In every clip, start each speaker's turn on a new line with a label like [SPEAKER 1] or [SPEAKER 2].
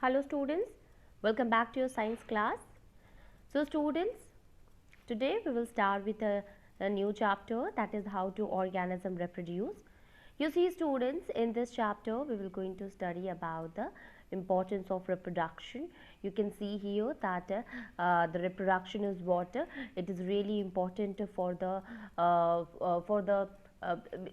[SPEAKER 1] Hello students, welcome back to your science class. So students, today we will start with a new chapter, that is how to organism reproduce. You see students, in this chapter we will going to study about the importance of reproduction. You can see here that the reproduction is what it is really important for the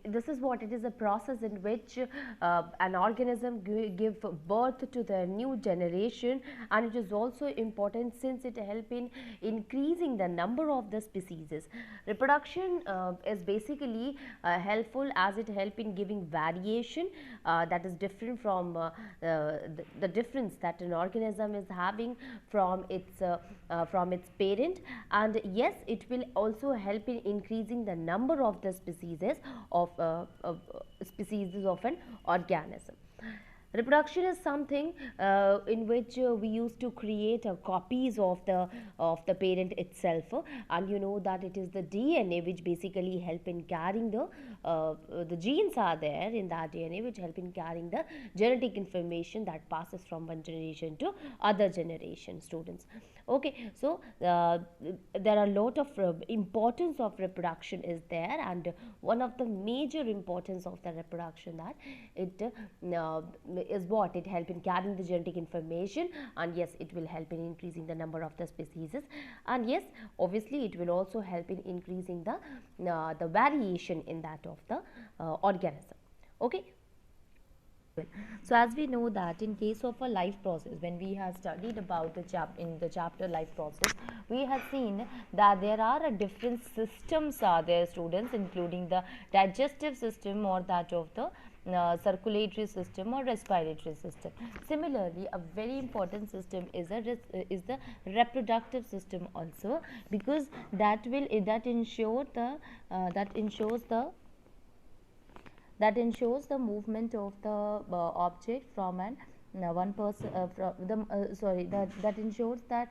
[SPEAKER 1] this is what it is, a process in which an organism give birth to the new generation, and it is also important since it help in increasing the number of the species. Reproduction is basically helpful as it help in giving variation that is different from the difference that an organism is having from its parent, and yes, it will also help in increasing the number of the species of species of an organism. Reproduction is something in which we used to create copies of the parent itself, and you know that it is the DNA which basically help in carrying the genes are there in that DNA which help in carrying the genetic information that passes from one generation to other generation. Students, okay, so there are a lot of importance of reproduction is there, and one of the major importance of the reproduction that it is what it help in carrying the genetic information, and yes, it will help in increasing the number of the species, and yes, obviously it will also help in increasing the variation in that of the organism. Okay. So as we know that in case of a life process, when we have studied about the chapter life process, we have seen that there are different systems are there, students, including the digestive system or that of the circulatory system or respiratory system. Similarly, a very important system is the reproductive system also, because that ensures the movement of the object from an one person from the that ensures that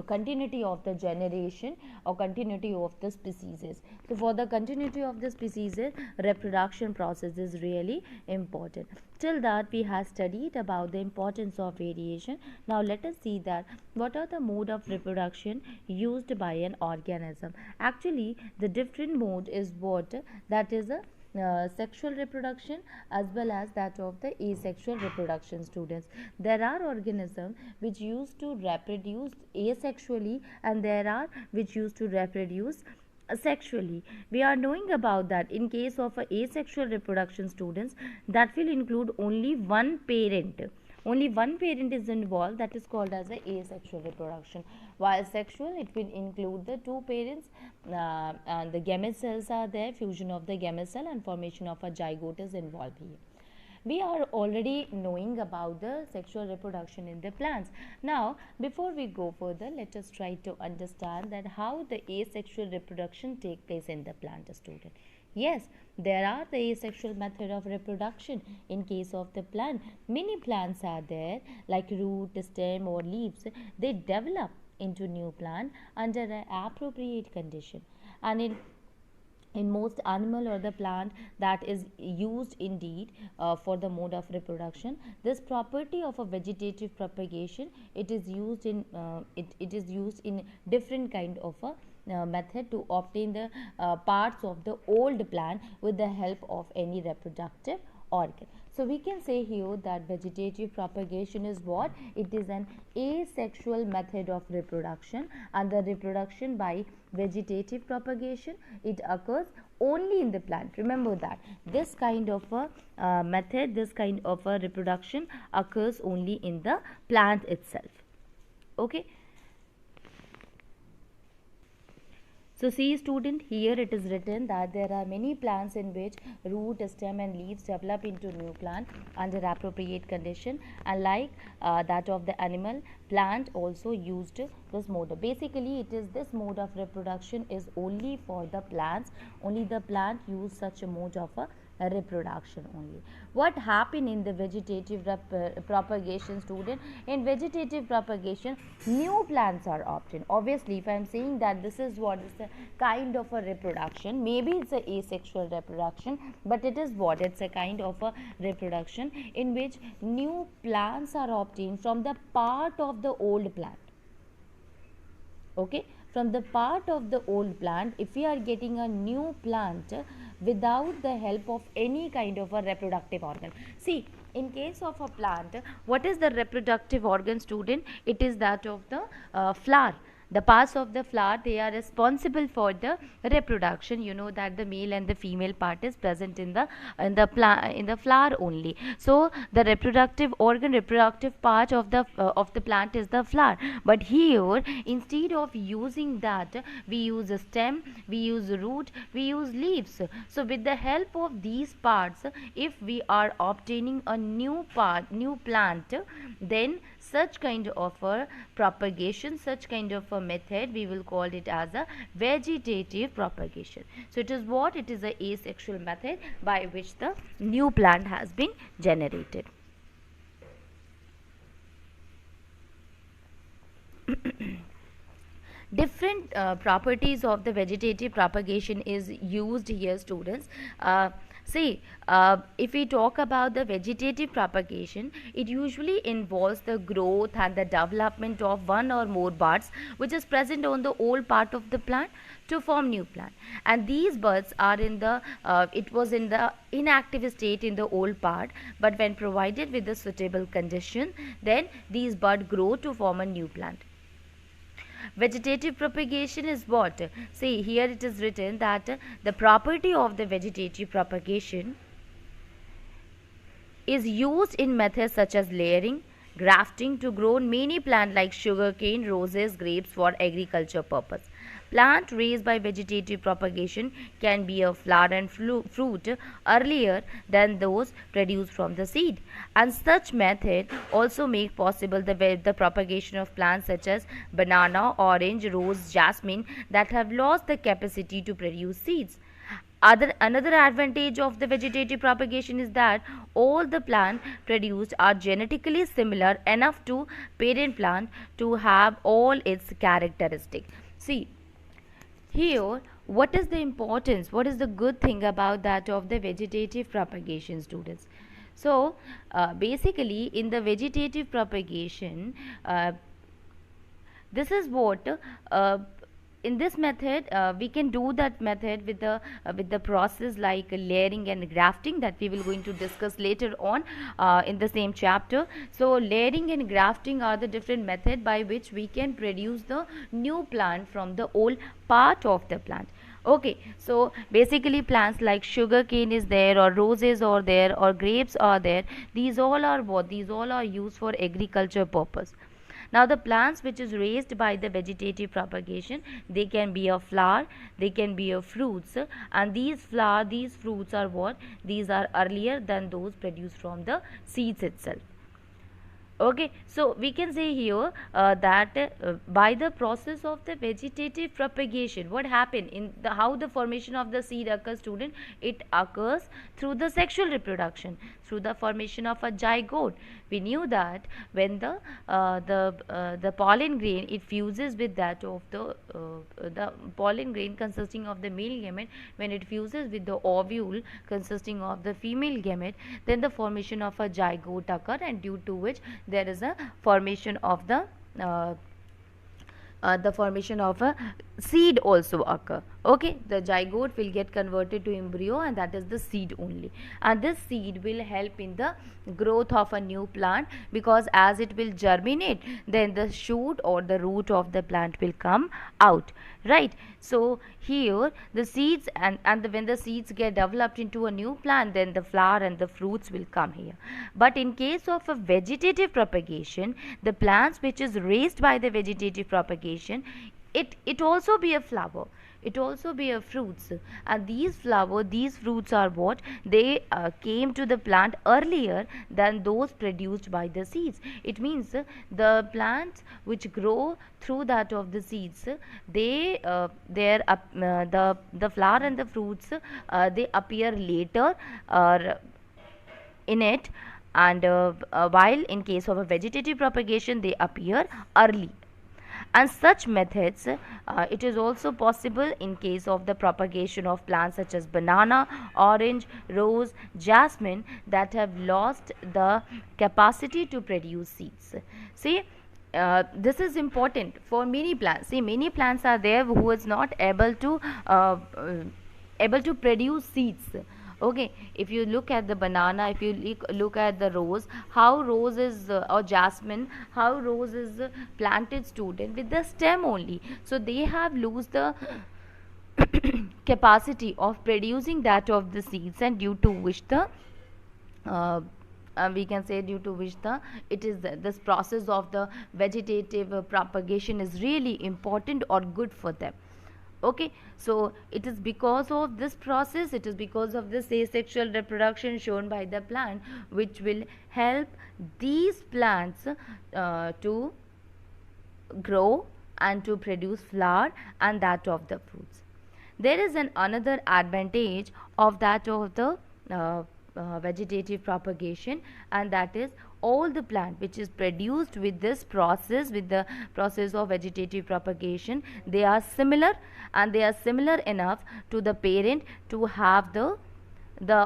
[SPEAKER 1] continuity of the generation or continuity of the species. So for the continuity of the species, reproduction process is really important. Till that we have studied about the importance of variation. Now let us see that what are the mode of reproduction used by an organism. Actually, the different mode is what that is a sexual reproduction as well as that of the asexual reproduction. Students, there are organisms which used to reproduce asexually, and there are which used to reproduce sexually. We are knowing about that in case of asexual reproduction, students, that will include only one parent. Only one parent is involved, that is called as a asexual reproduction, while sexual it will include the two parents, and the gamete cells are there, fusion of the gamete cell and formation of a zygote is involved here. We are already knowing about the sexual reproduction in the plants. Now before we go further, let us try to understand that how the asexual reproduction take place in the plant, student. Yes, there are the asexual method of reproduction in case of the plant. Many plants are there like root, stem or leaves. They develop into new plant under an appropriate condition, and in most animal or the plant that is used indeed for the mode of reproduction, this property of a vegetative propagation, it is used in different kind of a method to obtain the parts of the old plant with the help of any reproductive organ. So we can say here that vegetative propagation is what? It is an asexual method of reproduction, and the reproduction by vegetative propagation, it occurs only in the plant. Remember that this kind of a method, this kind of a reproduction occurs only in the plant itself. Okay. So see student, here it is written that there are many plants in which root, stem and leaves develop into new plant under appropriate condition, and like that of the animal, plant also used this mode. Basically it is this mode of reproduction is only for the plants, only the plant use such a mode of a reproduction only. What happen in the vegetative propagation, student? In vegetative propagation, new plants are obtained. Obviously, if I am saying that this is what is a kind of a reproduction, maybe it's a asexual reproduction, but it is what? It's a kind of a reproduction in which new plants are obtained from the part of the old plant. Okay, from the part of the old plant, if we are getting a new plant without the help of any kind of a reproductive organ. See, in case of a plant, what is the reproductive organ, student? It is that of the flower. The parts of the flower, they are responsible for the reproduction. You know that the male and the female part is present in the flower only. So the reproductive organ, reproductive part of the plant is the flower. But here, instead of using that, we use a stem, we use a root, we use leaves. So with the help of these parts, if we are obtaining a new plant, then such kind of a propagation, such kind of a method, we will call it as a vegetative propagation. So it is what? It is a asexual method by which the new plant has been generated. Different properties of the vegetative propagation is used here, students. If we talk about the vegetative propagation, it usually involves the growth and the development of one or more buds which is present on the old part of the plant to form new plant. And these buds are in the it was in the inactive state in the old part, but when provided with the suitable condition, then these buds grow to form a new plant. Vegetative propagation is what? See, here it is written that the property of the vegetative propagation is used in methods such as layering, grafting to grow many plants like sugarcane, roses, grapes for agriculture purpose. Plant raised by vegetative propagation can be a flower and fruit earlier than those produced from the seed, and such method also make possible the propagation of plants such as banana, orange, rose, jasmine that have lost the capacity to produce seeds. Another advantage of the vegetative propagation is that all the plants produced are genetically similar enough to parent plant to have all its characteristics. See, here, what is the importance, what is the good thing about that of the vegetative propagation, students? So, basically in the vegetative propagation, this is what in this method we can do that method with the process like layering and grafting that we will going to discuss later on in the same chapter. So layering and grafting are the different method by which we can produce the new plant from the old part of the plant. Okay, so basically plants like sugarcane is there, or roses are there, or grapes are there. These all are what? These all are used for agriculture purpose. Now the plants which is raised by the vegetative propagation, they can be a flower, they can be a fruits, and these fruits are what? These are earlier than those produced from the seeds itself. Okay, so we can say here that by the process of the vegetative propagation, what happened in the how the formation of the seed occurs, student? It occurs through the sexual reproduction, through the formation of a zygote. We knew that when the pollen grain, it fuses with that of the pollen grain consisting of the male gamete, when it fuses with the ovule consisting of the female gamete, then the formation of a zygote occur, and due to which there is a formation of the formation of a seed also occur. Okay, the zygote will get converted to embryo, and that is the seed only, and this seed will help in the growth of a new plant, because as it will germinate, then the shoot or the root of the plant will come out, right? So here the seeds and when the seeds get developed into a new plant, then the flower and the fruits will come here. But in case of a vegetative propagation, the plants which is raised by the vegetative propagation, it also be a flower. it also bear fruits, and these fruits are what they came to the plant earlier than those produced by the seeds. It means the plants which grow through that of the seeds, they their the flower and the fruits they appear later or in it, and while in case of a vegetative propagation they appear early. And such methods, it is also possible in case of the propagation of plants such as banana, orange, rose, jasmine, that have lost the capacity to produce seeds. See, this is important for many plants. See, many plants are there who is not able to produce seeds. Okay, if you look at the banana, if you look at the rose, how rose is or jasmine, how rose is planted, student, with the stem only, so they have lose the capacity of producing that of the seeds, and due to which the we can say due to which the it is this process of the vegetative propagation is really important or good for them. Okay, so it is because of this process, it is because of this asexual reproduction shown by the plant, which will help these plants to grow and to produce flower and that of the fruits. There is another advantage of that of the vegetative propagation, and that is all the plant which is produced with this process, with the process of vegetative propagation, they are similar, and they are similar enough to the parent to have the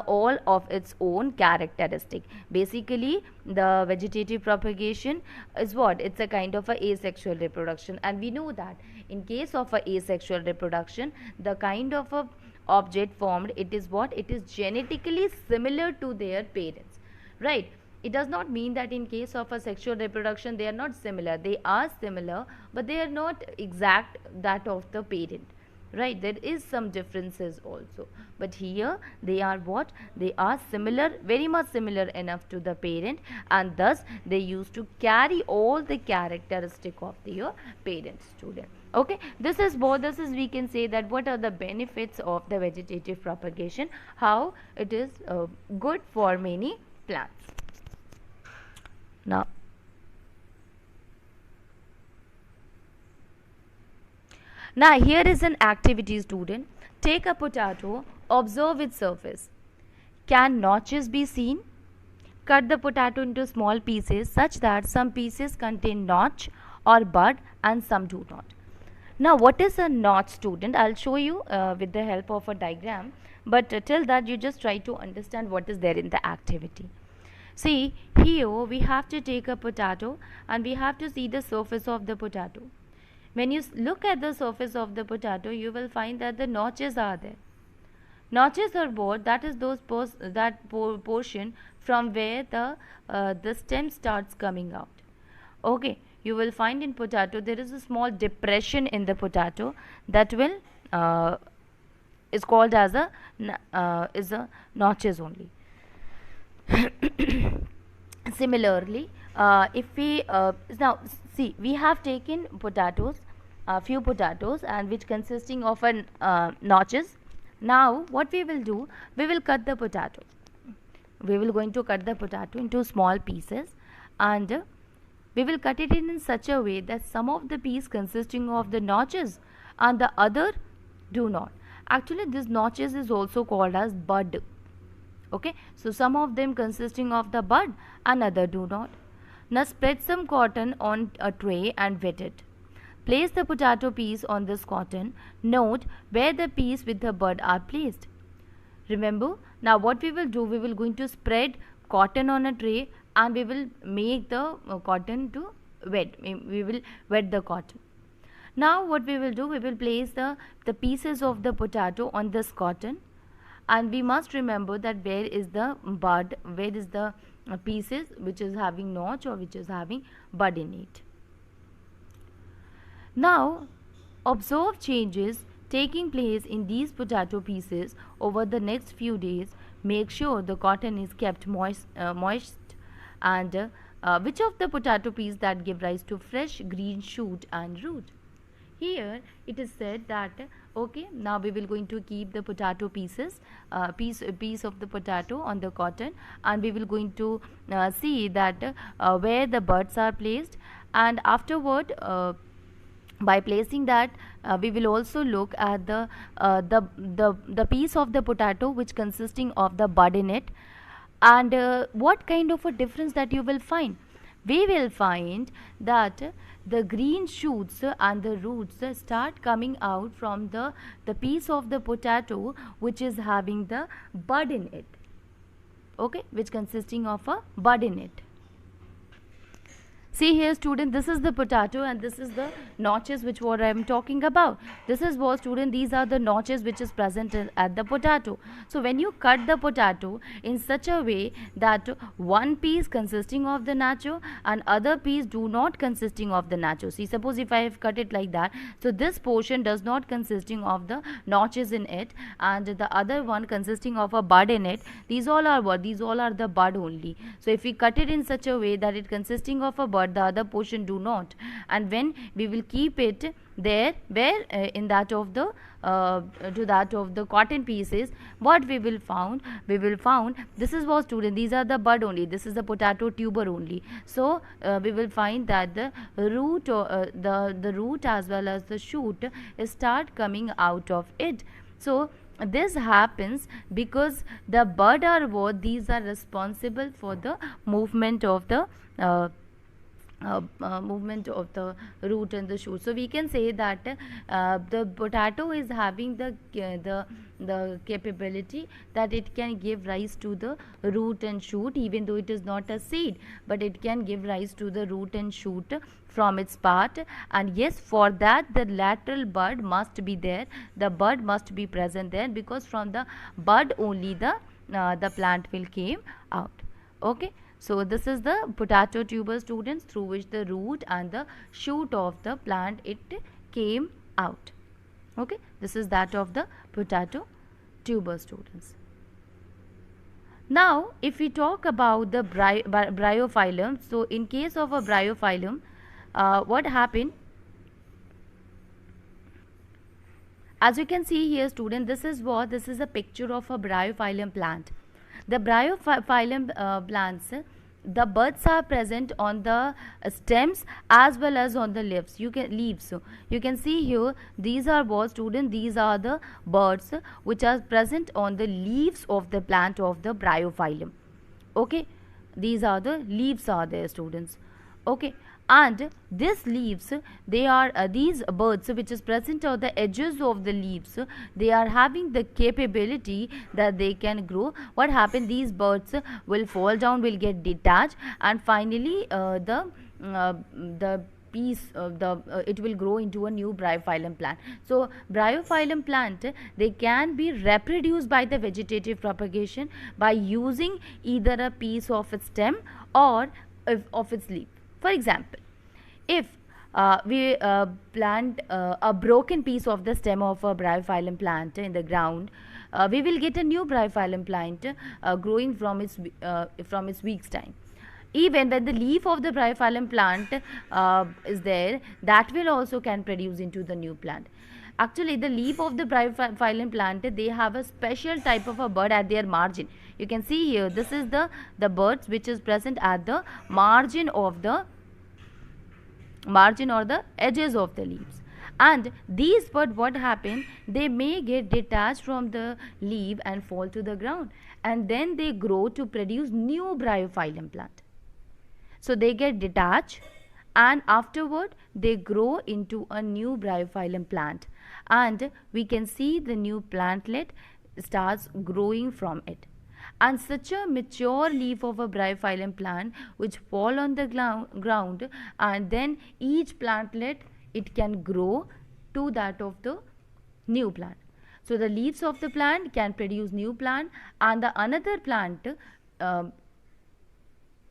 [SPEAKER 1] all of its own characteristic. Basically, the vegetative propagation is what? It's a kind of a asexual reproduction, and we know that in case of a asexual reproduction, the kind of a object formed, it is what? It is genetically similar to their parents, right? It does not mean that in case of a sexual reproduction they are not similar. They are similar, but they are not exact that of the parent, right? There is some differences also, but here they are what? They are similar, very much similar enough to the parent, and thus they used to carry all the characteristic of their parent, student. Okay, this is we can say that what are the benefits of the vegetative propagation, how it is good for many plants. Now here is an activity, student. Take a potato, observe its surface. Can notches be seen? Cut the potato into small pieces such that some pieces contain notch or bud and some do not. Now what is a notch, student? I'll show you with the help of a diagram, but till that you just try to understand what is there in the activity. See, here we have to take a potato and we have to see the surface of the potato. When you look at the surface of the potato, you will find that the notches are there. Notches are what? That is portion from where the stem starts coming out. Okay, you will find in potato there is a small depression in the potato that will is called as a notches only. Similarly, if we now see, we have taken potatoes, a few potatoes, and which consisting of notches. Now what we will do, we will cut the potato. We will going to cut the potato into small pieces, and we will cut it in such a way that some of the piece consisting of the notches and the other do not. Actually, this notches is also called as bud. Okay, so some of them consisting of the bud and other do not. Now spread some cotton on a tray and wet it. Place the potato piece on this cotton. Note where the piece with the bud are placed. Remember, now what we will do, we will going to spread cotton on a tray and we will make the cotton to wet. We will wet the cotton. Now what we will do, we will place the pieces of the potato on this cotton, and we must remember that where is the bud, where is the pieces which is having notch or which is having bud in it. Now observe changes taking place in these potato pieces over the next few days. Make sure the cotton is kept moist, and which of the potato peas that give rise to fresh green shoot and root.
[SPEAKER 2] Here it is said that okay, now we will going to keep the potato pieces, piece of the potato on the cotton, and we will going to see that where the buds are placed, and afterward by placing that we will also look at the piece of the potato which consisting of the bud in it, and what kind of a difference that you will find. We will find that the green shoots and the roots start coming out from the piece of the potato which is having the bud in it, okay, which consisting of a bud in it. See here student, this is the potato and this is the notches which what I am talking about. This is what student, these are the notches which is present at the potato. So when you cut the potato in such a way that one piece consisting of the nacho and other piece do not consisting of the nacho. See, suppose if I have cut it like that, so this portion does not consisting of the notches in it and the other one consisting of a bud in it. These all are what? These all are the bud only. So if we cut it in such a way that it consisting of a bud, the other portion do not, and when we will keep it there where in that of the to that of the cotton pieces, what we will found this is what student, these are the bud only, this is the potato tuber only. So we will find that the root the root as well as the shoot start coming out of it. So this happens because the bud are what? These are responsible for the movement of the movement of the root and the shoot. So we can say that the potato is having the capability that it can give rise to the root and shoot, even though it is not a seed, but it can give rise to the root and shoot from its part. And yes, for that the lateral bud must be there, the bud must be present there, because from the bud only the plant will came out. Okay. So this is the potato tuber students, through which the root and the shoot of the plant it came out. Okay, this is that of the potato tuber students. Now if we talk about the bryophyllum, so in case of a bryophyllum, what happened? As you can see here student, this is a picture of a bryophyllum plant. The bryophyllum plants, the buds are present on the stems as well as on the leaves. So you can see here, these are what student, these are the buds which are present on the leaves of the plant of the bryophyllum. Okay, these are the leaves are there students. Okay, and these leaves, they are these buds which is present on the edges of the leaves, they are having the capability that they can grow. What happen? These buds will fall down, will get detached, and finally the piece it will grow into a new bryophyllum plant. So bryophyllum plant, they can be reproduced by the vegetative propagation by using either a piece of its stem or of its leaf. For example, if we plant a broken piece of the stem of a bryophyllum plant in the ground, we will get a new bryophyllum plant growing from its week's time. Even when the leaf of the bryophyllum plant is there, that will also can produce into the new plant. Actually, the leaf of the bryophyllum plant, they have a special type of a bud at their margin. You can see here, this is the buds which is present at the margin or the edges of the leaves. And these buds, what happen? They may get detached from the leaf and fall to the ground, and then they grow to produce new bryophyllum plant. So they get detached, and afterward they grow into a new bryophyllum plant, and we can see the new plantlet starts growing from it. And such a mature leaf of a bryophyllum plant which fall on the ground, and then each plantlet it can grow to that of the new plant. So the leaves of the plant can produce new plant, and the another plant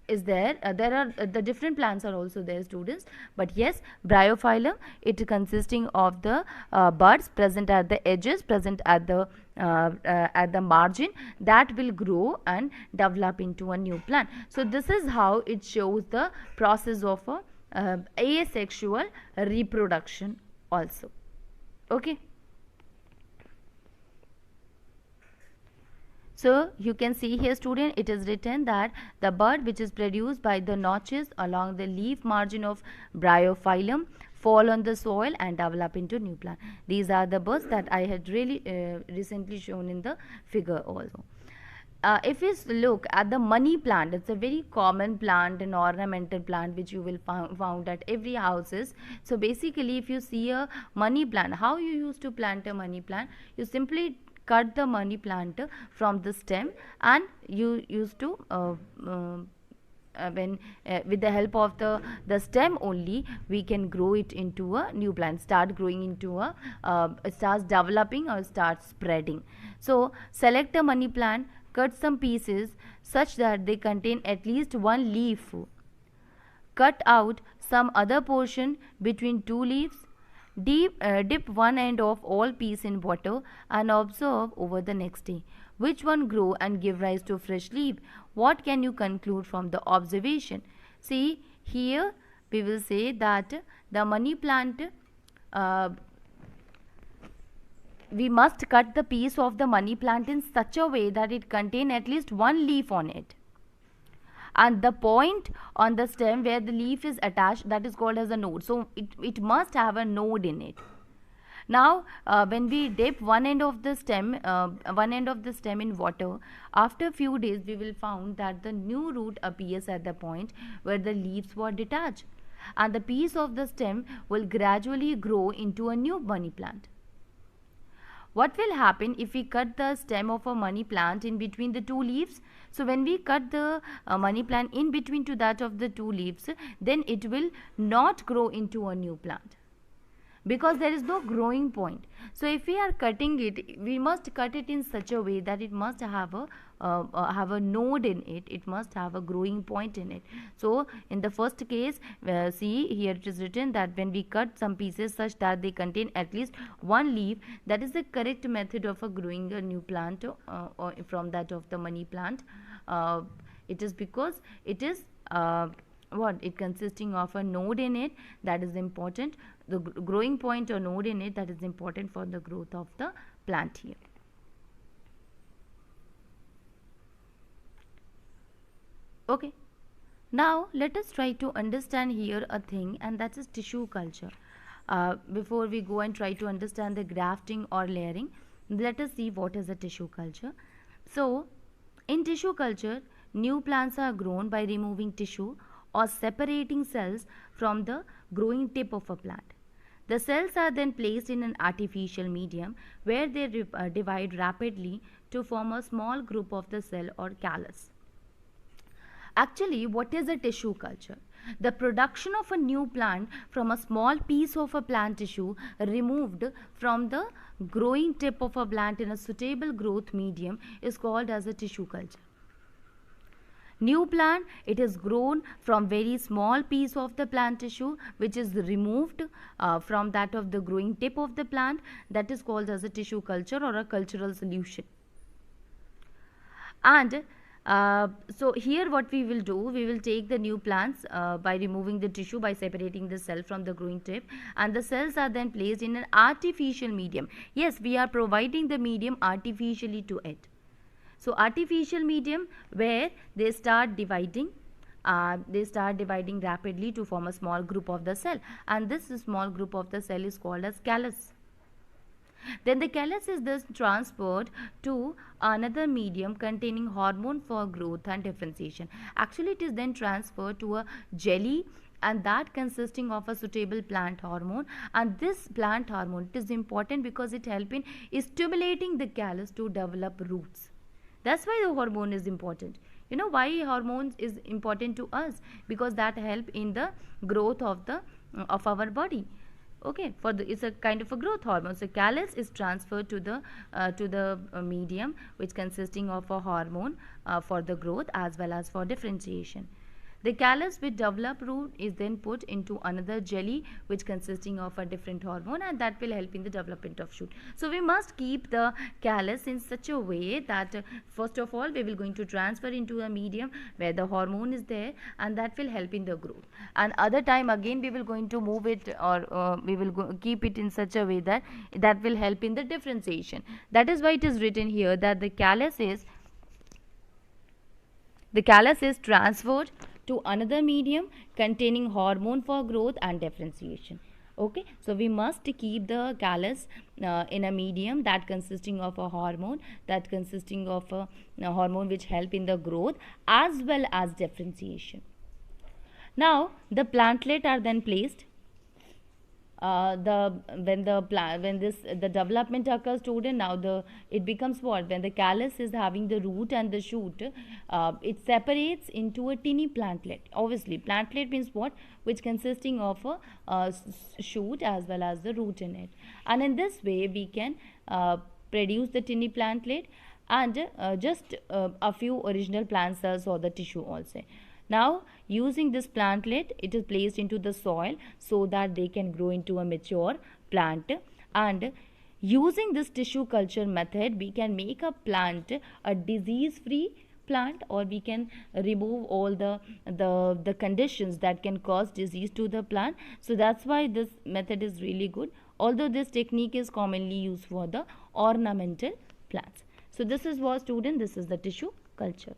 [SPEAKER 2] is there. There are the different plants are also there students, but yes, bryophyllum, it consisting of the buds present at the edges, present at the margin, that will grow and develop into a new plant. So this is how it shows the process of a asexual reproduction also. Okay. So you can see here, student, it is written that the bud which is produced by the notches along the leaf margin of bryophyllum fall on the soil and develop into new plant. These are the buds that I had really recently shown in the figure also. If we look at the money plant, it's a very common plant, an ornamental plant which you will found at every houses. So basically, if you see a money plant, how you used to plant a money plant? You simply cut the money plant from the stem, and you used to with the help of the stem only, we can grow it into a new plant, start growing into a starts developing or starts spreading. So select a money plant, cut some pieces such that they contain at least one leaf, cut out some other portion between two leaves, dip one end of all piece in water and observe over the next day which one grow and give rise to fresh leaf. What can you conclude from the observation? See, here we will say that the money plant, we must cut the piece of the money plant in such a way that it contain at least one leaf on it, and the point on the stem where the leaf is attached, that is called as a node. So it must have a node in it. Now when we dip one end of the stem in water, after a few days we will found that the new root appears at the point where the leaves were detached, and the piece of the stem will gradually grow into a new money plant. What will happen if we cut the stem of a money plant in between the two leaves? So when we cut the money plant in between to that of the two leaves, then it will not grow into a new plant, because there is no growing point. So if we are cutting it, we must cut it in such a way that it must have a node in it, it must have a growing point in it. So in the first case, see here it is written that when we cut some pieces such that they contain at least one leaf, that is the correct method of growing a new plant or from that of the money plant. It is because it is it consisting of a node in it, that is important. The growing point or node in it, that is important for the growth of the plant here. Okay, now let us try to understand here a thing, and that is tissue culture. Before we go and try to understand the grafting or layering, let us see what is a tissue culture. So in tissue culture, new plants are grown by removing tissue or separating cells from the growing tip of a plant. The cells are then placed in an artificial medium where they divide rapidly to form a small group of the cell or callus. Actually, what is a tissue culture? The production of a new plant from a small piece of a plant tissue removed from the growing tip of a plant in a suitable growth medium is called as a tissue culture. New plant, it is grown from very small piece of the plant tissue which is removed from that of the growing tip of the plant, that is called as a tissue culture or a cultural solution. And so here what we will do, we will take the new plants by removing the tissue, by separating the cell from the growing tip, and the cells are then placed in an artificial medium. Yes, we are providing the medium artificially to it. So artificial medium where they start dividing rapidly to form a small group of the cell, and this small group of the cell is called as callus. Then the callus is thus transferred to another medium containing hormone for growth and differentiation. Actually, it is then transferred to a jelly, and that consisting of a suitable plant hormone. And this plant hormone, it is important because it helps in stimulating the callus to develop roots. That's why the hormone is important. You know why hormones is important to us? Because that help in the growth of our body. Okay, it's a kind of a growth hormone. So callus is transferred to the medium which consisting of a hormone for the growth as well as for differentiation. The callus with developed root is then put into another jelly which consisting of a different hormone, and that will help in the development of shoot. So we must keep the callus in such a way that first of all we will going to transfer into a medium where the hormone is there, and that will help in the growth. And other time again we will going to move it, or we will keep it in such a way that that will help in the differentiation. That is why it is written here that the callus is transferred to another medium containing hormone for growth and differentiation. Okay, so we must keep the callus in a medium that consisting of a hormone, which help in the growth as well as differentiation. Now the plantlet are then placed. When the development occurs, student, now it becomes what? When the callus is having the root and the shoot, it separates into a tiny plantlet. Obviously plantlet means what? Which consisting of a shoot as well as the root in it, and in this way we can produce the tiny plantlet and just a few original plant cells or the tissue also. Now using this plantlet, it is placed into the soil so that they can grow into a mature plant, and using this tissue culture method we can make a plant a disease free plant, or we can remove all the conditions that can cause disease to the plant. So that's why this method is really good, although this technique is commonly used for the ornamental plants. So this is what, student, this is the tissue culture.